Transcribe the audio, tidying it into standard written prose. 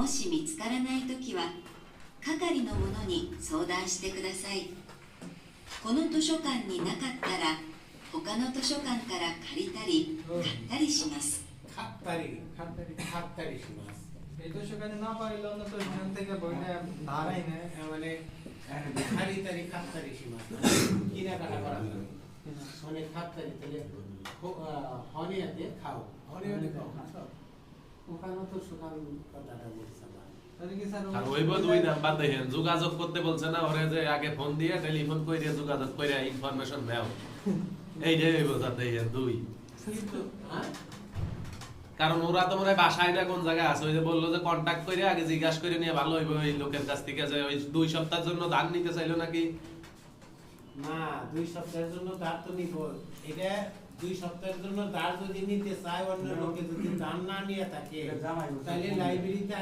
もし見つからないときは係の者に相談してください。この図書館になかったら他の図書館から借りたり買ったりします。買ったりします。এই দোকানে না পাইলে অন্য তো এখান থেকে বইটা ধারাই না মানে খারিদারি খাত্তারি সীমা কেনাকাটা করা যায় মানে খাত্তারি তাহলে হনিয়াতে খাও হনিয়াতে খাও ওখানে তো সুখান কথাটা বলছে না আর ওইব দুই নাম্বার দেখেন যোগাযোগ করতে বলছে না ওরে যে আগে ফোন দিয়ে টেলিফোন কইরে যোগাযোগ কইরা ইনফরমেশন দাও এইটাই হইব স্যার দেখেন দুই কারণ ওরা তো মনে হয় বাসায় না কোন জায়গায় আছে ওই যে বললো যে কন্টাক্ট করে আগে জিজ্ঞাসা করে নিয়ে ভালো হইব ওই লোকের কাছ থেকে যে ওই 2 সপ্তাহের জন্য ধান নিতে চাইলো নাকি না 2 সপ্তাহের জন্য ধার তো নিব এটা 2 সপ্তাহের জন্য ধার যদি নিতে চায় অন্য লোকে যদি ধান না নিয়ে থাকে তাহলে লাইব্রেরিতে